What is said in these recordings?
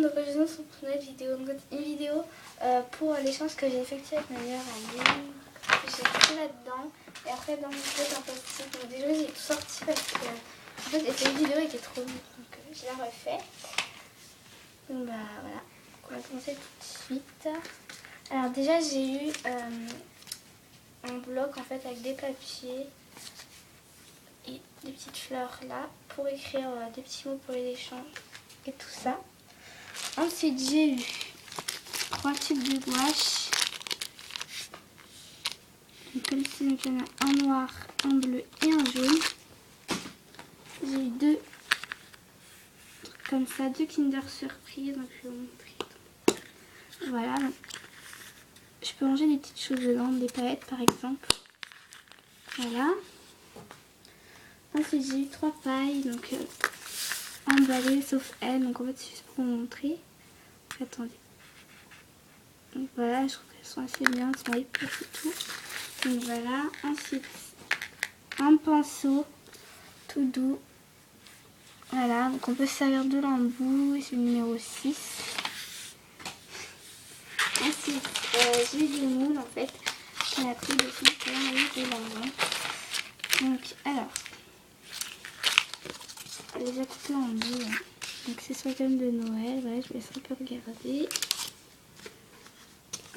donc aujourd'hui sur une nouvelle vidéo, une vidéo pour l'échange que j'ai effectué avec ma meilleure amie. J'ai tout là-dedans et après dans une boîte en plastique. Donc déjà j'ai tout sorti parce que en fait cette vidéo était trop vite, donc je la refais. Donc bah voilà, on va commencer tout de suite. Alors déjà j'ai eu un bloc en fait avec des papiers et des petites fleurs là pour écrire des petits mots pour les échanges et tout ça. Ensuite j'ai eu 3 tubes de gouache. Donc, comme si il y en a un noir, un bleu et un jaune. J'ai eu 2 trucs comme ça, 2 Kinder Surprise. Donc je vais vous montrer. Voilà. Donc, je peux ranger des petites choses dedans, des paillettes par exemple. Voilà. Ensuite j'ai eu 3 pailles, donc emballées sauf elle. Donc en fait c'est juste pour vous montrer. Attendez. Donc voilà, je trouve qu'elles sont assez bien, elles sont épaisses et tout. Donc voilà. Ensuite un pinceau tout doux. Voilà, donc on peut se servir de l'embout, c'est le numéro 6. Ensuite, j'ai eu des moules en fait qu'on a pris dessus pour enlever de l'argent. Donc alors, elle les a coupés en deux. Hein. Donc c'est sur le thème de Noël, voilà, je vais laisser un peu regarder.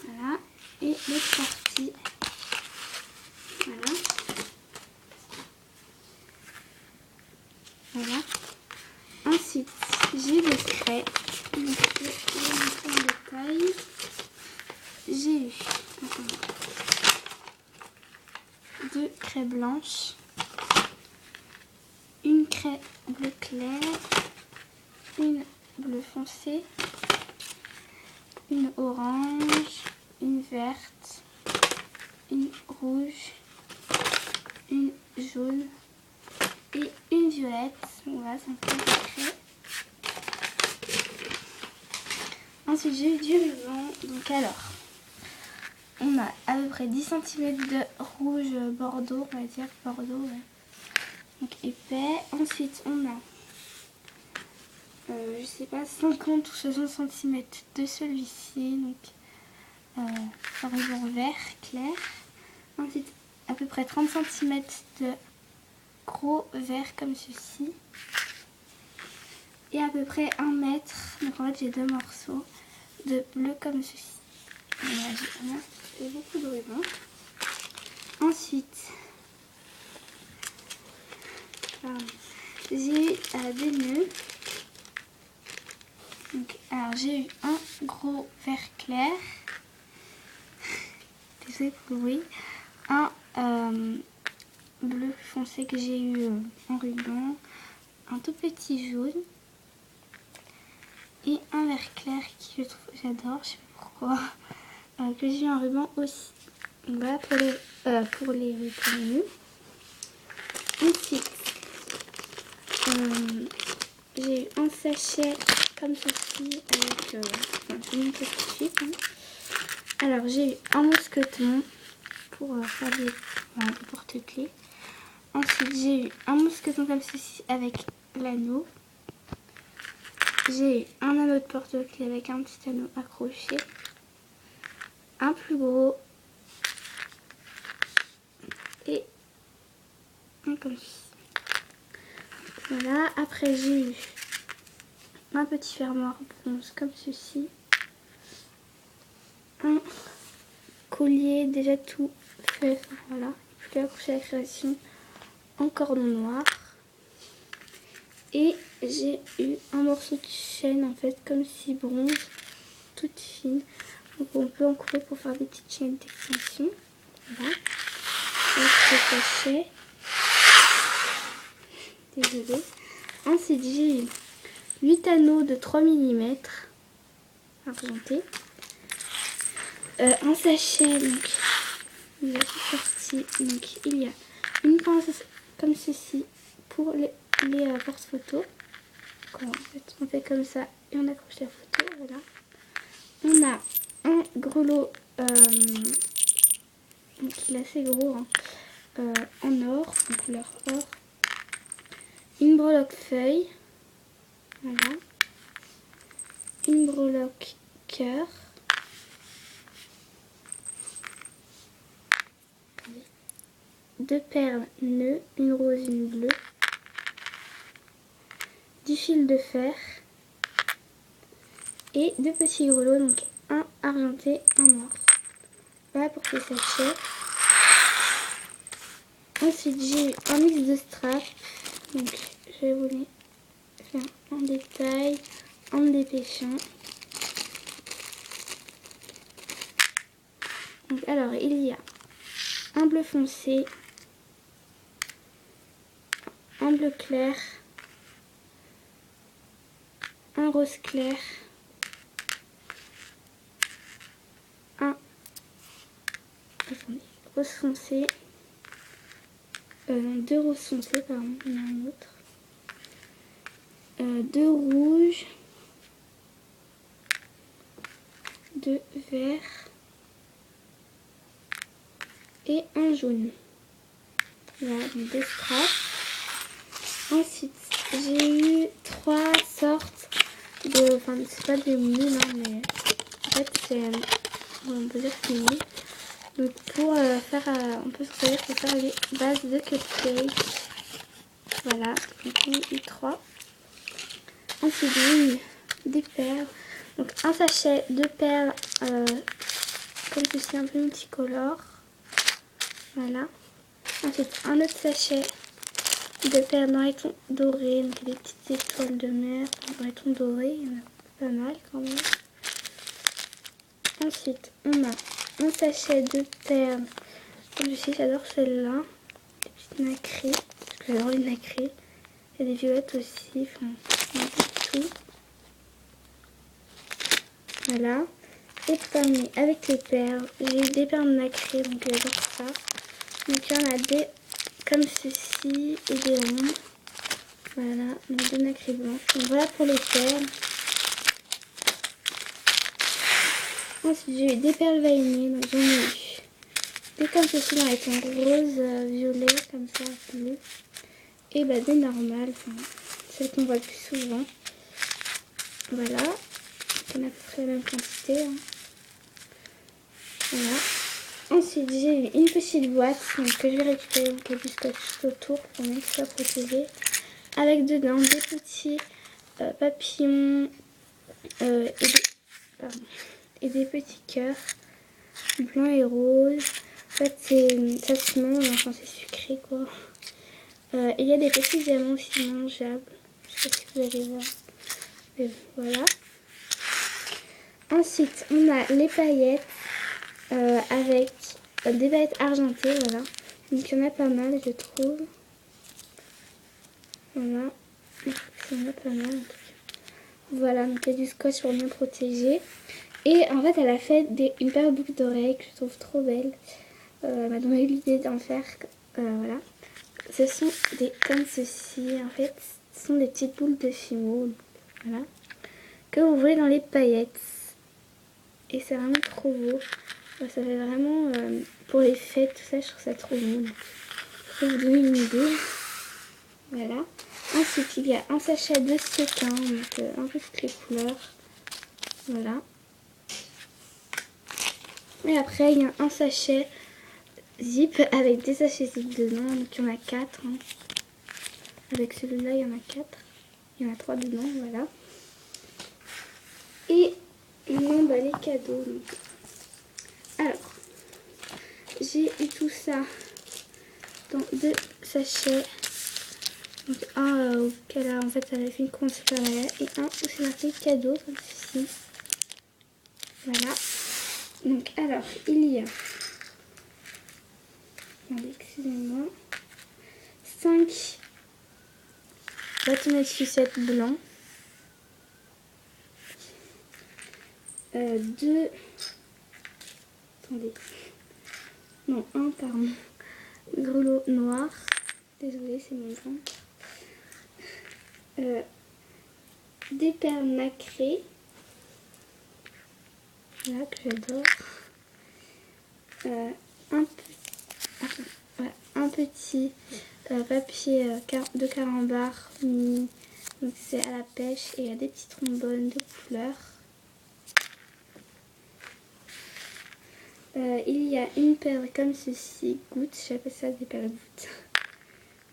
Voilà, et l'autre partie. Voilà. Voilà. Ensuite, j'ai le craie. Donc, je vais vous montrer en détail. J'ai eu 2 craies blanches, une craie bleu clair, une bleu foncé, une orange, une verte, une rouge, une jaune et une violette. Voilà, c'est un peu de craie. Ensuite, j'ai eu du ruban. Donc alors, on a à peu près 10 cm de rouge bordeaux, on va dire bordeaux, ouais. Donc épais. Ensuite, on a, je sais pas, 50 ou 60 cm de celui-ci, donc par exemple vert clair. Ensuite, à peu près 30 cm de gros vert comme ceci. Et à peu près 1 mètre, donc en fait j'ai 2 morceaux de bleu comme ceci. Voilà, j'ai beaucoup de ruban. Ensuite, j'ai des nœuds. Donc, alors j'ai eu un gros vert clair. Désolée pour le bruit. Un bleu foncé que j'ai eu en ruban. Un tout petit jaune. Et un vert clair qui je trouve j'adore, je sais pas pourquoi. Que j'ai eu en ruban aussi. Donc voilà pour les nœuds. Ensuite, j'ai eu un sachet comme ceci avec, je vais vous montrer tout de suite. Hein. Alors j'ai eu un mousqueton pour faire des porte-clés. Ensuite j'ai eu un mousqueton comme ceci avec l'anneau. J'ai eu un anneau de porte-clés avec un petit anneau accroché. Un plus gros. Et un comme ceci. Voilà, après j'ai eu un petit fermoir bronze comme ceci. Un collier déjà tout fait, voilà. Plus qu'à accrocher la création en cordon noir. Et j'ai eu un morceau de chaîne en fait comme si bronze, toute fine. Donc on peut en couper pour faire des petites chaînes d'extension. Voilà. Autre sachet. Désolée. Ensuite j'ai eu 8 anneaux de 3 mm argentés. Un sachet, donc il est sorti. Donc il y a une pince comme ceci pour les porte-photos. En fait, on fait comme ça et on accroche la photo. Voilà. On a un grelot, donc il est assez gros, hein, en or, en couleur or. Une breloque feuille. Voilà. une breloque cœur. Deux perles nœuds, une rose, une bleue. Du fil de fer. Et deux petits grelots, donc un argenté, un noir. Voilà pour ces sachets. Ensuite, j'ai eu un mix de straps. Donc, je vais vous les faire en détail, en me dépêchant. Donc, alors, il y a un bleu foncé, un bleu clair, un rose clair, un rose foncé, deux roses foncées, pardon, il y en a un autre, deux rouges, deux verts et un jaune. Voilà, donc des straps. Ensuite, j'ai eu trois sortes de... Enfin, c'est pas des moules, hein, mais en fait, c'est... on peut dire que c'est une moule. Donc, pour faire... on peut se dire pour faire les bases de cupcake. Voilà, donc j'en ai eu trois. Ensuite, j'ai eu des perles. Donc, un sachet de perles comme ceci, un peu multicolore. Voilà. Ensuite, un autre sachet de perles dans les tons dorés, donc des petites étoiles de mer dans les tons dorés, il y en a pas mal quand même. Ensuite, on a un sachet de perles, comme ceci, j'adore celle-là, des petites nacrées, parce que j'adore les nacrées. Il y a des violettes aussi, enfin, un peu de tout. Voilà. Et parmi, avec les perles, j'ai eu des perles nacrées, donc j'adore ça. Donc il y en a des comme ceci et des ronds. Voilà, donc deux nacrées blanches. Donc voilà pour les perles. Ensuite j'ai eu des perles vanillées, donc j'en ai eu des comme ceci dans les tons rose, violet, comme ça, bleu. Et bah des normales, enfin, celles qu'on voit le plus souvent. Voilà, on a à peu près la même quantité. Hein. Voilà. Ensuite, j'ai eu une petite boîte donc, que je vais récupérer, donc il y a du scotch tout autour pour bien qu'il soit protégé. Avec dedans des petits papillons et des petits cœurs blancs et roses. En fait, ça se mange, enfin c'est sucré quoi. Il y a des petits diamants aussi mangeables. Je sais pas si vous allez voir. Mais voilà. Ensuite, on a les paillettes avec des paillettes argentées, voilà. Donc il y en a pas mal, je trouve. Voilà. Il y en a pas mal en tout cas. Voilà, donc il y a du scotch pour bien protéger. Et en fait, elle a fait une paire de boucles d'oreilles que je trouve trop belle. Elle m'a donné l'idée d'en faire. Voilà. Ce sont des comme ceci. En fait, ce sont des petites boules de fimo. Voilà. Que vous voyez dans les paillettes. Et c'est vraiment trop beau. Ça fait vraiment pour les fêtes, tout ça, je trouve ça trop beau. Je vais vous donner une idée. Voilà. Ensuite, il y a un sachet de sequins, donc un peu toutes les couleurs. Voilà. Et après, il y a un sachet zip avec des sachets zip dedans. Donc, il y en a 4. Hein. Avec celui-là, il y en a 4. Il y en a 3 dedans, voilà. Et maintenant, les cadeaux. Donc. Alors, j'ai eu tout ça dans 2 sachets. Donc un auquel en fait elle a fait une commande supérieure et un où c'est marqué cadeau comme ceci. Voilà. Donc alors il y a, attendez, excusez-moi, 5 bâtonnets de sucette blancs, 2, attendez, non 1 pardon, grelot noir, désolée c'est mon ventre. Des perles nacrées, là que j'adore, un petit papier de carambar, donc c'est à la pêche et il y a des petits trombones de couleurs. il y a une paire comme ceci, gouttes, j'appelle ça des paires gouttes.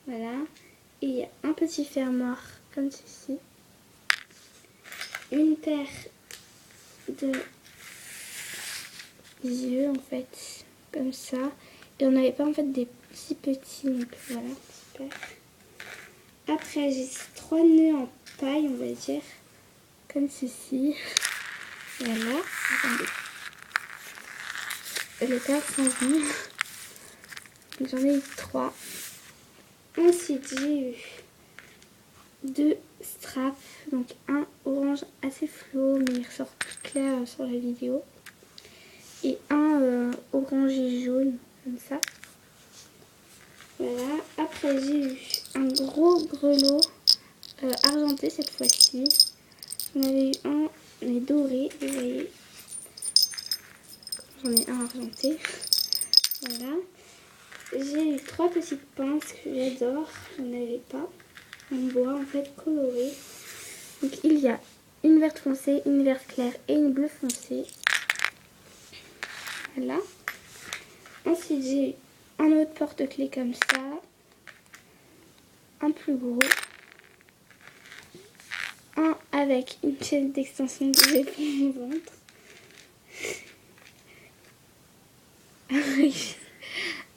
Voilà. Et il y a un petit fermoir comme ceci. Une paire de yeux en fait, comme ça. Et on n'avait pas en fait des petits, donc voilà, super. Après j'ai 3 nœuds en paille, on va dire, comme ceci. Voilà, attendez. Les paires sont venues. J'en ai eu 3. Ensuite j'ai eu 2 straps, donc un orange assez fluo mais il ressort plus clair sur la vidéo. Et un orange et jaune, comme ça. Voilà. Après j'ai eu un gros grelot argenté cette fois-ci. J'en avais eu un mais doré, vous voyez. J'en ai un argenté. Voilà. J'ai eu 3 petites pinces que j'adore. J'en avais pas. En bois en fait coloré. Donc il y a une verte foncée, une verte claire et une bleue foncée. Voilà. Ensuite j'ai eu un autre porte-clés comme ça. Un plus gros. Un avec une chaîne d'extension que j'ai pour mon ventre.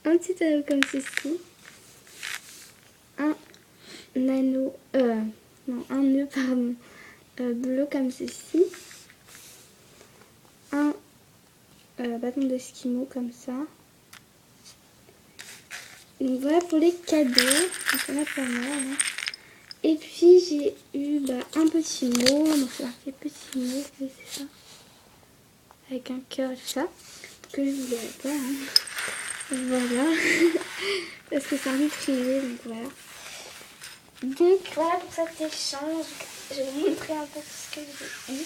Un petit anneau comme ceci. Un anneau, non, un nœud, pardon, bleu comme ceci. Un bâton d'esquimau comme ça. Donc voilà pour les cadeaux. Ça va pas mal. Hein. Et puis j'ai eu un petit mot. Donc c'est marqué petit mot, c'est ça. Avec un cœur et tout ça. Que je ne vous dirai pas. Hein. Voilà. Parce que c'est un peu privé, donc voilà. Donc voilà pour cet échange. Je vais vous montrer un peu tout ce que j'ai eu.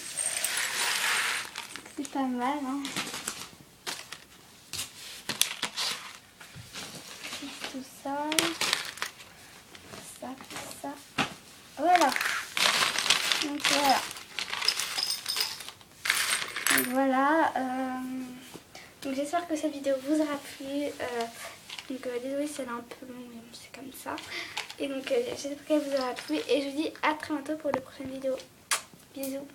C'est pas mal, hein. Tout ça. Ça, tout ça. Voilà. Donc voilà. Donc voilà. Donc j'espère que cette vidéo vous aura plu. Désolée si elle est un peu longue, mais bon, c'est comme ça. Et donc j'espère qu'elle vous aura plu. Et je vous dis à très bientôt pour de prochaines vidéos. Bisous.